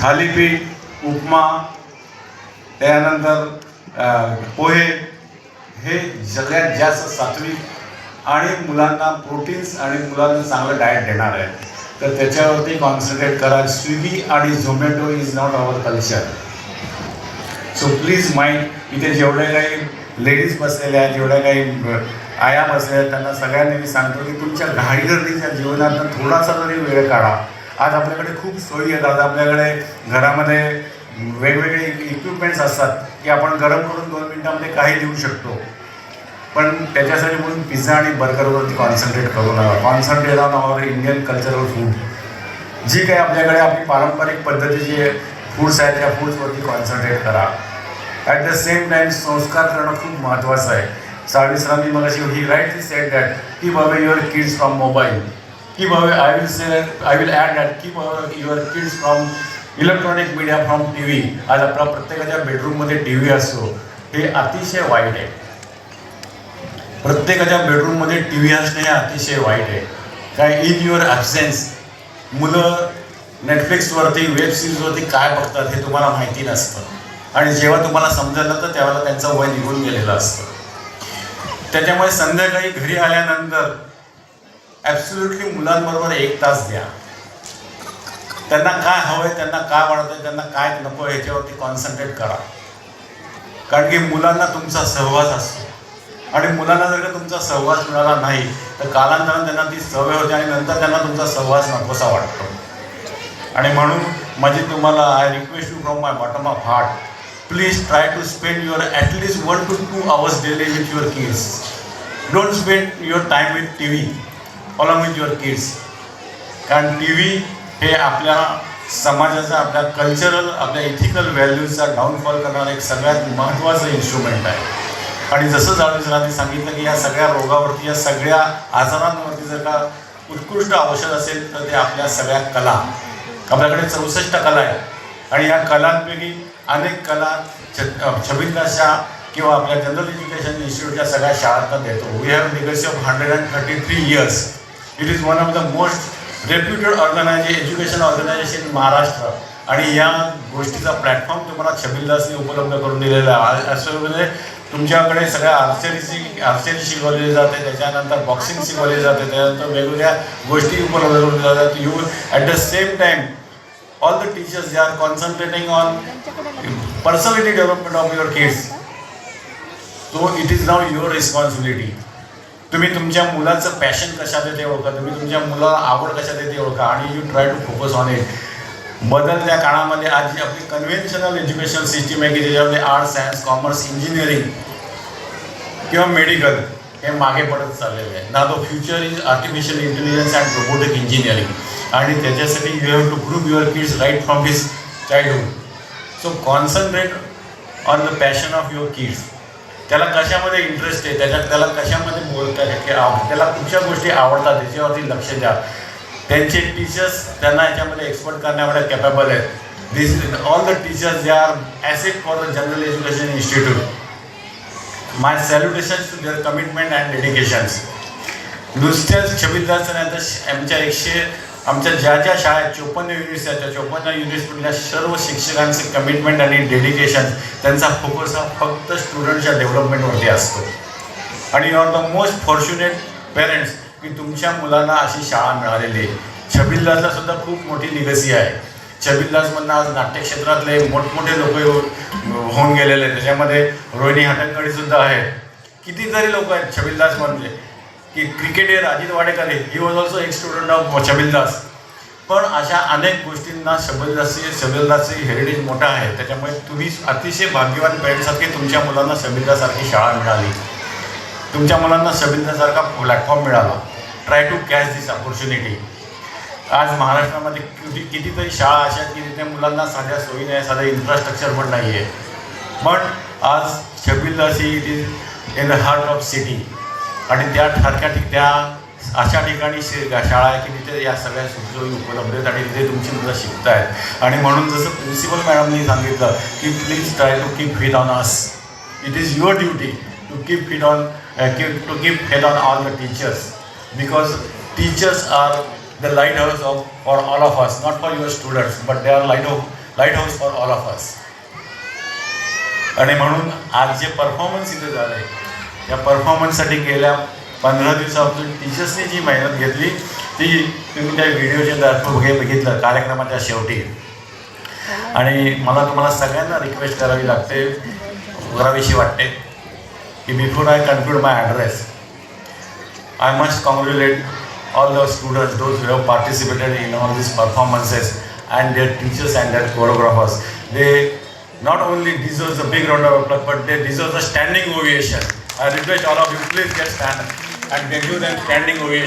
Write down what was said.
थालीपीठ, उपमा, त्यानंतर पोहे, हे सगळ्यात जास्त सात्विक आणि मुलांना प्रोटीन्स आणि मुलांना चांगलं डाएट देणार आहे. तर त्याच्यावरती कॉन्सन्ट्रेट करा. स्विगी आणि Zomato is not our culture. So please mind, इथे जेवढे काही लेडीज बसलेल्या आहेत, जेवढ्या काही आया बसल्या आहेत, त्यांना सगळ्यांनी मी सांगतो की तुमच्या घाईगर्दीच्या जीवनातून थोडासा जरी वेळ काढा. आज आपल्याकडे खूप सोयी आहेत. आज आपल्याकडे घरामध्ये वेगवेगळे इक्विपमेंट्स असतात की आपण गरम करून 2 मिनिटांमध्ये काही देऊ शकतो. पण त्याच्यासाठी म्हणून पिझ्झा आणि बर्गरवरती कॉन्सन्ट्रेट करू नका. Concentrate on our Indian cultural food. जी काही आपल्याकडे आपली पारंपरिक पद्धतीचे फूड्स आहेत त्या फूड्सवरती कॉन्सन्ट्रेट करा. ॲट द सेम टाईम संस्कार करणं खूप महत्त्वाचं आहे. सावी सरांनी मग अशी ही rightly said that keep away your kids from mobile. Keep away, I will add that keep away your kids from electronic media, from T V. आज आपला प्रत्येकाच्या बेडरूममध्ये टी व्ही असतो. हे अतिशय वाईट आहे. प्रत्येकाच्या बेडरूममध्ये टी व्ही असणे हे अतिशय वाईट आहे. काय इन युअर ॲब्सेन्स मुलं नेटफ्लिक्सवरती, वेब सिरीजवरती काय बघतात हे तुम्हाला माहिती नसतं. आणि जेव्हा तुम्हाला समजलं तर त्यावेळेला त्यांचं वय निघून गेलेलं असतं. त्याच्यामुळे संध्याकाळी घरी आल्यानंतर ॲब्सोल्युटली मुलांबरोबर 1 तास द्या. त्यांना काय हवं आहे, त्यांना काय वाटतं आहे, त्यांना काय नको आहे ह्याच्यावरती कॉन्सन्ट्रेट करा. कारण की मुलांना तुमचा सहवास असतो आणि मुलांना जर का तुमचा सहवास मिळाला नाही तर कालांतराने त्यांना ती सवय होते आणि नंतर त्यांना तुमचा सहवास नकोसा वाटतो. आणि म्हणून माझी तुम्हाला I request you from my bottom of heart, please try to spend your at least 1 to 2 hours daily with your kids. Don't spend your time with T V along with your kids. कारण T V हे आपल्या समाजाचा, आपल्या cultural, आपल्या ethical व्हॅल्यूजचा downfall करणारं एक सगळ्यात महत्त्वाचं इन्स्ट्रुमेंट आहे. आणि जसं जावेद सरांनी सांगितलं की या सगळ्या रोगावरती, या सगळ्या आजारांवरती जर का उत्कृष्ट औषध असेल तर ते आपल्या सगळ्या कला. आपल्याकडे 64 कला आहेत आणि या कलांपैकी अनेक कला छबिंदाच्या किंवा आपल्या जनरल एज्युकेशन इन्स्टिट्यूटच्या सगळ्या शाळांना देतो. We have legacy of 133 years. It is one of the most reputed education organization in Maharashtra. आणि या गोष्टीचा प्लॅटफॉर्म तुम्हाला छबिलदासने उपलब्ध करून दिलेला आहे. असं म्हणजे तुमच्याकडे सगळ्या आर्चरी शिकवली जाते, त्याच्यानंतर बॉक्सिंग शिकवली जाते, त्यानंतर वेगवेगळ्या गोष्टी उपलब्ध करून दिल्या जातात. You at the same time all the teachers, they are concentrating on personality development of your kids. So it is now your responsibility. तुम्ही तुमच्या मुलाचं पॅशन कशात आहे ते ओळखा, तुम्ही तुमच्या मुलाला आवड कशात आहे ते ओळखा आणि you try to focus on it. बदलत्या काळामध्ये आज जी आपली कन्व्हेन्शनल एज्युकेशन सिस्टीम आहे की ज्याच्यामध्ये आर्ट्स, सायन्स, कॉमर्स, इंजिनिअरिंग किंवा मेडिकल हे मागे पडत चाललेले आहे. ना the future is artificial intelligence and robotic engineering. आणि त्याच्यासाठी you have to group your kids right from his childhood. So concentrate on the passion of your kids. त्याला कशामध्ये इंटरेस्ट आहे, त्याला कशामध्ये बोलता येते, त्याला कुठच्या गोष्टी आवडतात त्याच्यावरती लक्ष द्या. त्यांचे टीचर्स त्यांना याच्यामध्ये एक्सपर्ट करण्यामध्ये कॅपेबल आहेत. This all the teachers they are asset for the general education institute. My salutations to their commitment and dedications. नुसत्याच छबिलदासचं नाही तर आमच्या ज्या शाळा आहेत 54 युनिट्स आहेत, त्या 54 युनिट्समधल्या सर्व शिक्षकांचे कमिटमेंट आणि डेडिकेशन, त्यांचा फोकस हा फक्त स्टुडंटच्या डेव्हलपमेंटवरती असतो. आणि you are the most fortunate parents की तुमच्या मुलांना अशी शाळा मिळालेली आहे. छबिलदासला सुद्धा खूप मोठी लिगसी आहे. छबिलदासमधनं आज नाट्यक्षेत्रातले मोठमोठे लोक होऊन गेलेले आहेत. त्याच्यामध्ये रोहिणी हटंगडीसुद्धा आहे. कितीतरी लोक आहेत छबिलदासमधले की cricketer Ajit Wadekar, he was also एक स्टुडंट ऑफ छबिलदास. पण अशा अनेक गोष्टींना छबिलदासची हेरिटेज मोठा आहे. त्याच्यामुळे तुम्ही अतिशय भाग्यवान पेरेंट्स आहात की तुमच्या मुलांना छबिलदाससारखी शाळा मिळाली, तुमच्या मुलांना छबिलदाससारखा प्लॅटफॉर्म मिळाला. Try to catch this opportunity. आज महाराष्ट्रामध्ये कितीतरी शाळा अशा आहेत की तिथे मुलांना साध्या सोयी नाही, साधं इन्फ्रास्ट्रक्चर पण नाही आहे. पण आज छबिलदास ही it is in the heart of city. आणि त्या अशा ठिकाणी शाळा आहे की तिथे या सगळ्या सुखसोयी उपलब्ध आहेत आणि तिथे तुमची मुलं शिकत आहेत. आणि म्हणून जसं प्रिन्सिपल मॅडमनी सांगितलं की please try to keep faith on us. It is your duty to keep faith on all the teachers, because teachers are the lighthouse for all of us, not for your students, but they are light house for all of us. आणि म्हणून आज जे performance इथे झालं आहे त्या परफॉर्मन्ससाठी गेल्या 15 दिवसापासून टीचर्सनी जी मेहनत घेतली ती तुम्ही त्या व्हिडिओच्या बघितलं कार्यक्रमाच्या शेवटी. आणि मला तुम्हाला सगळ्यांना रिक्वेस्ट करावीशी वाटते की before I conclude my address I must congratulate all the students, those who have participated in all these performances and their teachers and their choreographers. They not only deserve the big round of applause, but they deserve the standing ovation. I request all of you, please get stand and give them standing ovation.